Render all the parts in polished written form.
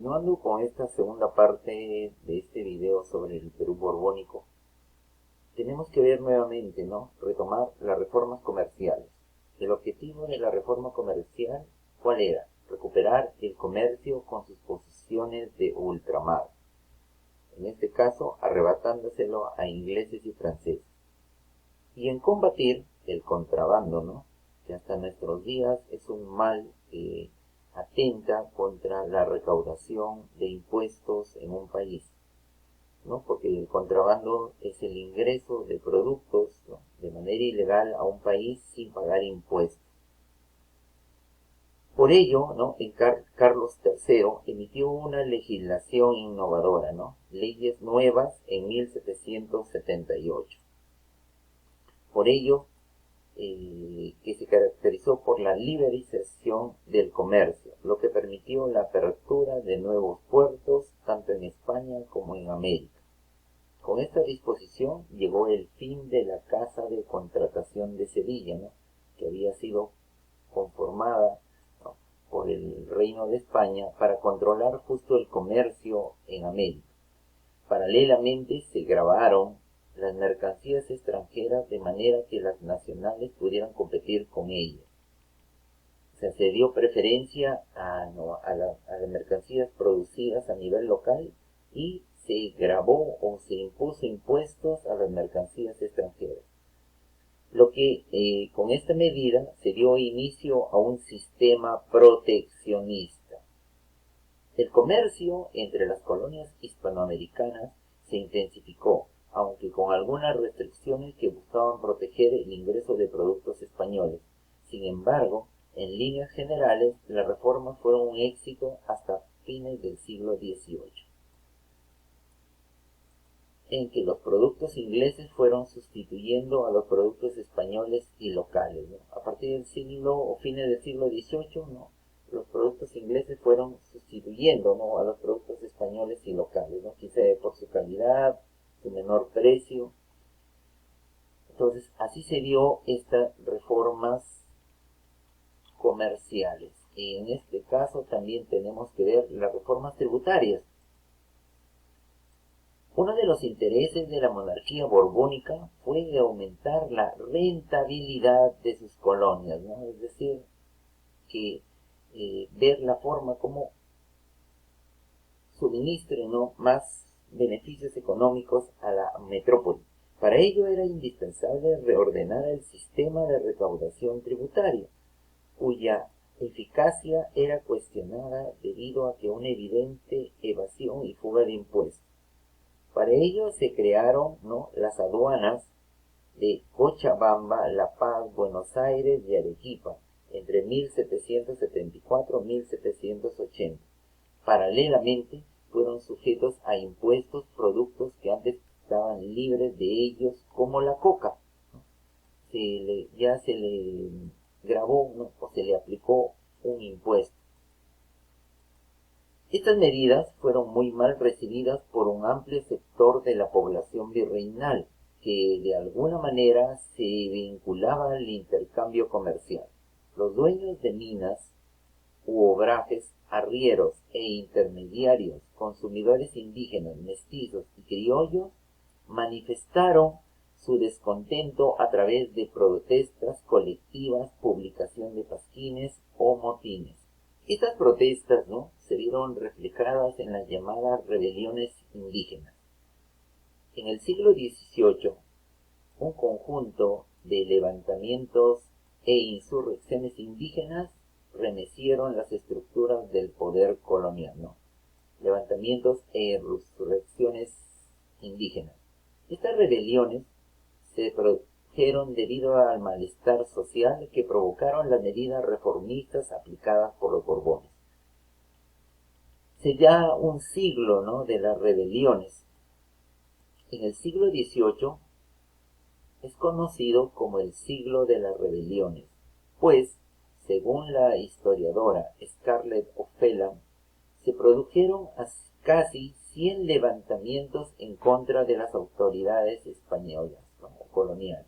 Continuando con esta segunda parte de este video sobre el Perú borbónico, tenemos que ver nuevamente, ¿no? Retomar las reformas comerciales. El objetivo de la reforma comercial, ¿cuál era? Recuperar el comercio con sus posiciones de ultramar. En este caso, arrebatándoselo a ingleses y franceses. Y en combatir el contrabando, ¿no? Que hasta nuestros días es un mal que atenta contra la recaudación de impuestos en un país, ¿no? Porque el contrabando es el ingreso de productos, ¿no?, de manera ilegal a un país sin pagar impuestos. Por ello, ¿no?, Carlos III emitió una legislación innovadora, ¿no? Leyes nuevas en 1778. Por ello, que se caracterizó por la liberalización del comercio, lo que permitió la apertura de nuevos puertos tanto en España como en América. Con esta disposición llegó el fin de la Casa de Contratación de Sevilla, ¿no?, que había sido conformada, ¿no?, por el Reino de España para controlar justo el comercio en América. Paralelamente se gravaron las mercancías extranjeras de manera que las nacionales pudieran competir con ellas. O sea, se dio preferencia a las mercancías producidas a nivel local y se gravó o se impuso impuestos a las mercancías extranjeras. Lo que con esta medida se dio inicio a un sistema proteccionista. El comercio entre las colonias hispanoamericanas se intensificó, aunque con algunas restricciones que buscaban proteger el ingreso de productos españoles. Sin embargo, en líneas generales, las reformas fueron un éxito hasta fines del siglo XVIII, en que los productos ingleses fueron sustituyendo a los productos españoles y locales, ¿no? A partir del siglo o fines del siglo XVIII, ¿no?, los productos ingleses fueron sustituyendo, ¿no?, a los productos españoles y locales, ¿no?, quizá por su calidad, su menor precio. Entonces, así se dio estas reformas comerciales. Y en este caso también tenemos que ver las reformas tributarias. Uno de los intereses de la monarquía borbónica fue de aumentar la rentabilidad de sus colonias, ¿no? Es decir, que ver la forma como suministren, ¿no?, más beneficios económicos a la metrópoli. Para ello era indispensable reordenar el sistema de recaudación tributaria, cuya eficacia era cuestionada debido a que una evidente evasión y fuga de impuestos. Para ello se crearon, ¿no?, las aduanas de Cochabamba, La Paz, Buenos Aires y Arequipa entre 1774 y 1780. Paralelamente, fueron sujetos a impuestos productos que antes estaban libres de ellos, como la coca, ¿no? Ya se le grabó, ¿no?, o se le aplicó un impuesto. Estas medidas fueron muy mal recibidas por un amplio sector de la población virreinal, que de alguna manera se vinculaba al intercambio comercial. Los dueños de minas u obrajes, arrieros e intermediarios, consumidores indígenas, mestizos y criollos, manifestaron su descontento a través de protestas colectivas, publicación de pasquines o motines. Estas protestas, ¿no?, se vieron reflejadas en las llamadas rebeliones indígenas. En el siglo XVIII, un conjunto de levantamientos e insurrecciones indígenas remecieron las estructuras del poder colonial, ¿no? Levantamientos e insurrecciones indígenas. Estas rebeliones se produjeron debido al malestar social que provocaron las medidas reformistas aplicadas por los Borbones. Hace ya un siglo, ¿no?, de las rebeliones. En el siglo XVIII es conocido como el siglo de las rebeliones, pues, según la historiadora Scarlett O'Phelan, se produjeron casi 100 levantamientos en contra de las autoridades españolas, ¿no?, o coloniales.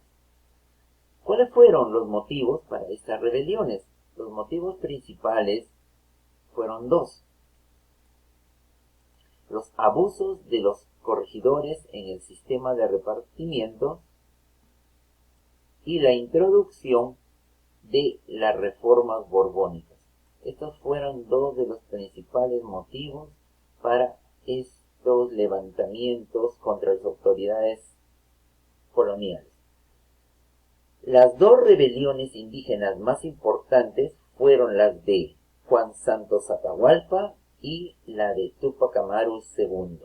¿Cuáles fueron los motivos para estas rebeliones? Los motivos principales fueron dos. los abusos de los corregidores en el sistema de repartimiento y la introducción de las reformas borbónicas. Estos fueron dos de los principales motivos para estos levantamientos contra las autoridades coloniales. Las dos rebeliones indígenas más importantes fueron las de Juan Santos Atahualpa y la de Túpac Amaru II.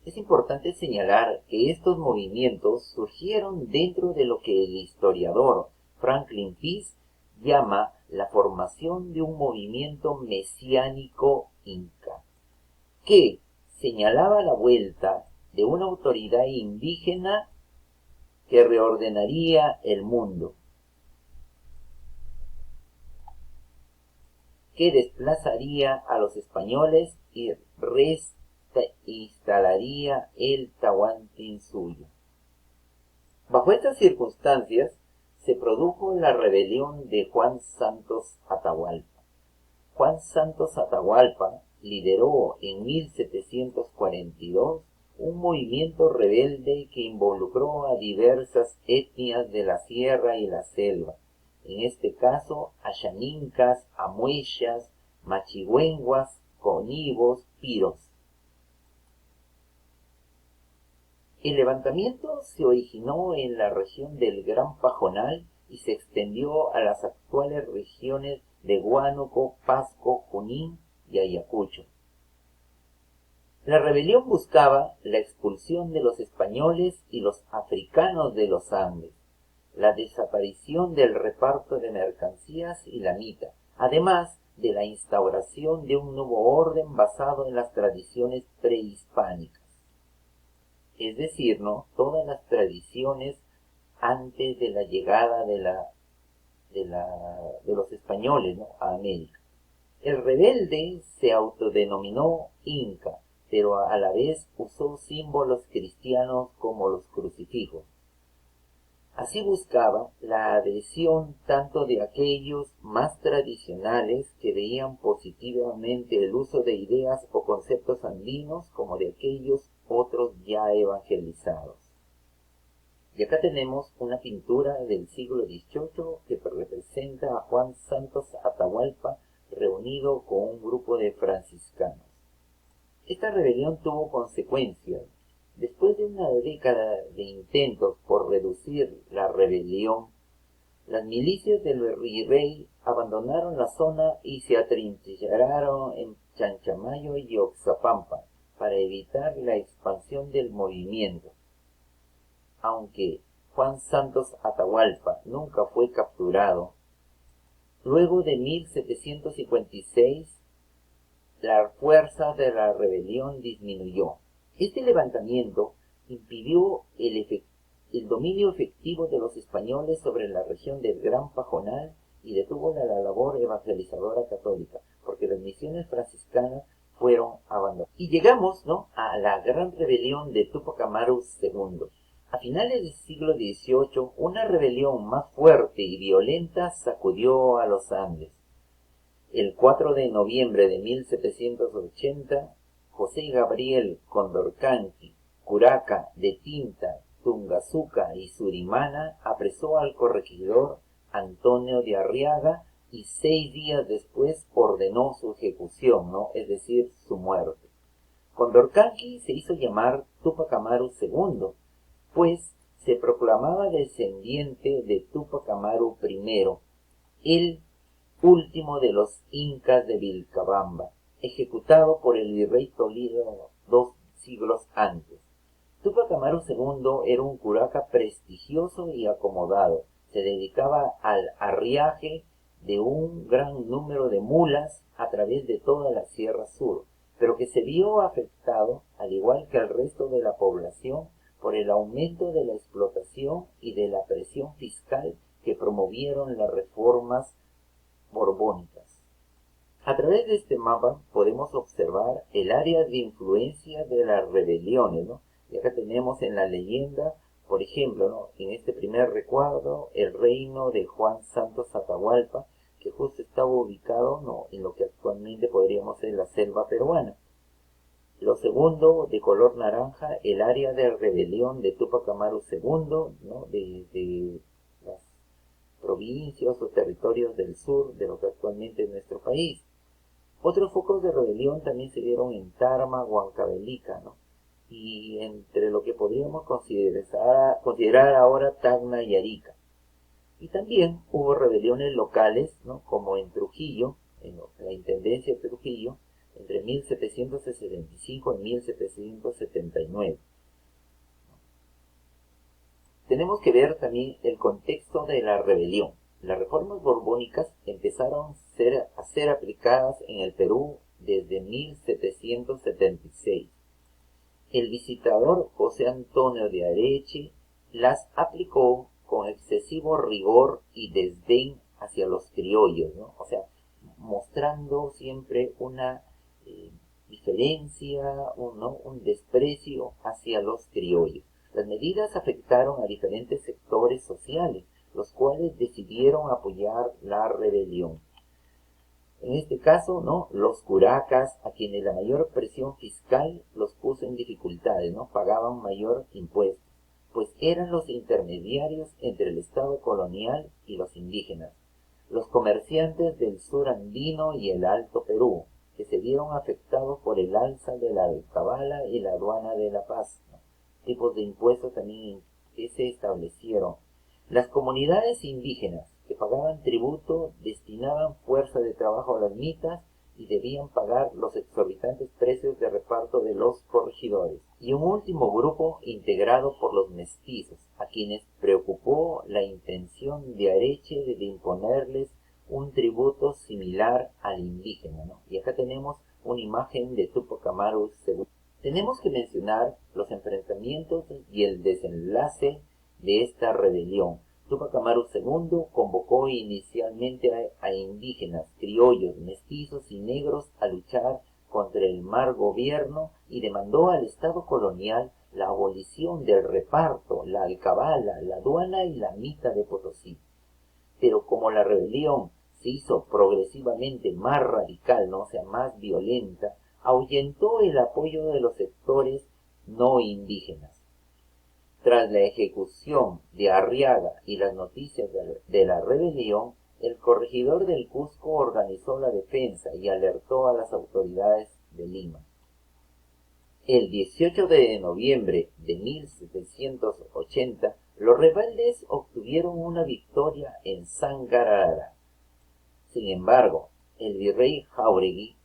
Es importante señalar que estos movimientos surgieron dentro de lo que el historiador Franklin Pease llama la formación de un movimiento mesiánico inca, que señalaba la vuelta de una autoridad indígena que reordenaría el mundo, que desplazaría a los españoles y instalaría el Tahuantinsuyo. Bajo estas circunstancias se produjo la rebelión de Juan Santos Atahualpa. Juan Santos Atahualpa lideró en 1742 un movimiento rebelde que involucró a diversas etnias de la sierra y la selva, en este caso a xanincas, amueyas, machigüenguas, conibos, piros. El levantamiento se originó en la región del Gran Pajonal y se extendió a las actuales regiones de Huánuco, Pasco, Junín y Ayacucho. La rebelión buscaba la expulsión de los españoles y los africanos de los Andes, la desaparición del reparto de mercancías y la mita, además de la instauración de un nuevo orden basado en las tradiciones prehispánicas. Es decir, ¿no?, todas las tradiciones antes de la llegada de los españoles, ¿no?, a América. El rebelde se autodenominó Inca, pero a la vez usó símbolos cristianos como los crucifijos. Así buscaba la adhesión tanto de aquellos más tradicionales que veían positivamente el uso de ideas o conceptos andinos como de aquellos otros ya evangelizados. Y acá tenemos una pintura del siglo XVIII que representa a Juan Santos Atahualpa reunido con un grupo de franciscanos. Esta rebelión tuvo consecuencias. Después de una década de intentos por reducir la rebelión, las milicias del virrey abandonaron la zona y se atrincheraron en Chanchamayo y Oxapampa para evitar la expansión del movimiento. Aunque Juan Santos Atahualpa nunca fue capturado, luego de 1756 la fuerza de la rebelión disminuyó. Este levantamiento impidió el dominio efectivo de los españoles sobre la región del Gran Pajonal y detuvo la labor evangelizadora católica, porque las misiones franciscanas fueron abandonadas. Y llegamos, ¿no?, a la gran rebelión de Túpac Amaru II. A finales del siglo XVIII, una rebelión más fuerte y violenta sacudió a los Andes. El 4 de noviembre de 1780, José Gabriel Condorcanqui, Curaca de Tinta, Tungazuca y Surimana apresó al corregidor Antonio de Arriaga y 6 días después ordenó su ejecución, ¿no?, es decir, su muerte. Condorcanqui se hizo llamar Túpac Amaru II, pues se proclamaba descendiente de Túpac Amaru I, el último de los incas de Vilcabamba, ejecutado por el virrey Toledo 2 siglos antes. Túpac Amaru II era un curaca prestigioso y acomodado. Se dedicaba al arriaje de un gran número de mulas a través de toda la Sierra Sur, pero que se vio afectado, al igual que el resto de la población, por el aumento de la explotación y de la presión fiscal que promovieron las reformas borbónicas. A través de este mapa podemos observar el área de influencia de las rebeliones, ¿no? Y acá tenemos en la leyenda, por ejemplo, ¿no?, en este primer recuadro, el reino de Juan Santos Atahualpa, que justo estaba ubicado, ¿no?, en lo que actualmente podríamos ser la selva peruana. Lo segundo, de color naranja, el área de rebelión de Túpac Amaru II, ¿no?, de las provincias o territorios del sur de lo que actualmente es nuestro país. Otros focos de rebelión también se dieron en Tarma, Huancavelica, ¿no?, y entre lo que podríamos considerar ahora Tacna y Arica. Y también hubo rebeliones locales, ¿no?, como en Trujillo, en la Intendencia de Trujillo, entre 1775 y 1779. Tenemos que ver también el contexto de la rebelión. Las reformas borbónicas empezaron a ser aplicadas en el Perú desde 1776. El visitador José Antonio de Areche las aplicó con excesivo rigor y desdén hacia los criollos, ¿no? O sea, mostrando siempre una diferencia, un desprecio hacia los criollos. Las medidas afectaron a diferentes sectores sociales, los cuales decidieron apoyar la rebelión. En este caso, ¿no?, los curacas, a quienes la mayor presión fiscal los puso en dificultades, ¿no?, pagaban mayor impuesto, pues eran los intermediarios entre el Estado colonial y los indígenas. Los comerciantes del sur andino y el Alto Perú, que se vieron afectados por el alza de la alcabala y la aduana de La Paz, ¿no?, tipos de impuestos también que se establecieron. Las comunidades indígenas que pagaban tributo destinaban fuerza de trabajo a las mitas y debían pagar los exorbitantes precios de reparto de los corregidores. Y un último grupo integrado por los mestizos, a quienes preocupó la intención de Areche de imponerles un tributo similar al indígena, ¿no? Y acá tenemos una imagen de Túpac Amaru II. Tenemos que mencionar los enfrentamientos y el desenlace de esta rebelión. Túpac Amaru II convocó inicialmente a indígenas, criollos, mestizos y negros a luchar contra el mal gobierno y demandó al Estado colonial la abolición del reparto, la alcabala, la aduana y la mita de Potosí. Pero como la rebelión se hizo progresivamente más radical, ¿no?, o sea, más violenta, ahuyentó el apoyo de los sectores no indígenas. Tras la ejecución de Arriaga y las noticias de la rebelión, el corregidor del Cusco organizó la defensa y alertó a las autoridades de Lima. El 18 de noviembre de 1780, los rebeldes obtuvieron una victoria en Sangarara. Sin embargo, el virrey Jáuregui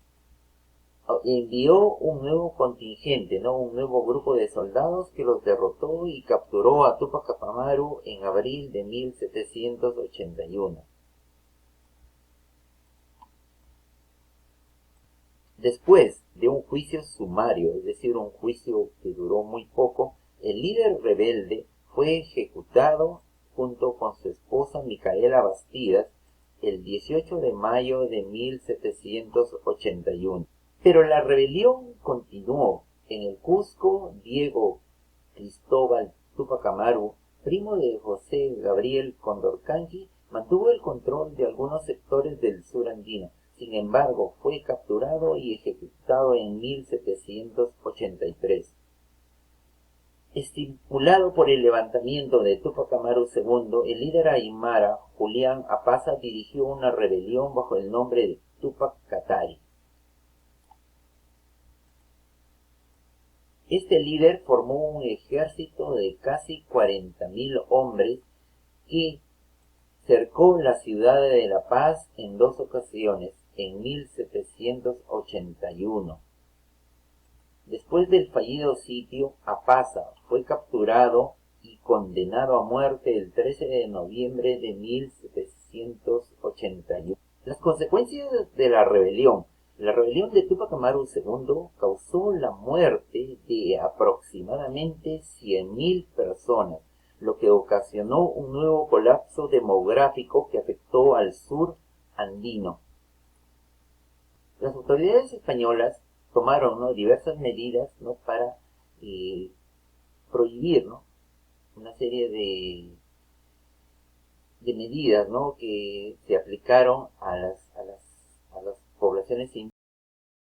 envió un nuevo contingente, ¿no?, un nuevo grupo de soldados que los derrotó y capturó a Túpac Amaru en abril de 1781. Después de un juicio sumario, es decir, un juicio que duró muy poco, el líder rebelde fue ejecutado junto con su esposa Micaela Bastidas el 18 de mayo de 1781. Pero la rebelión continuó. En el Cusco, Diego Cristóbal Túpac Amaru, primo de José Gabriel Condorcanqui, mantuvo el control de algunos sectores del sur andino. Sin embargo, fue capturado y ejecutado en 1783. Estimulado por el levantamiento de Túpac Amaru II, el líder aymara Julián Apaza dirigió una rebelión bajo el nombre de Túpac Katari. Este líder formó un ejército de casi 40.000 hombres que cercó la ciudad de La Paz en 2 ocasiones, en 1781. Después del fallido sitio, Apaza fue capturado y condenado a muerte el 13 de noviembre de 1781. Las consecuencias de la rebelión. La rebelión de Túpac Amaru II causó la muerte de aproximadamente 100.000 personas, lo que ocasionó un nuevo colapso demográfico que afectó al sur andino. Las autoridades españolas tomaron, ¿no?, diversas medidas, ¿no?, para prohibir, ¿no?, una serie de medidas, ¿no?, que se aplicaron a las poblaciones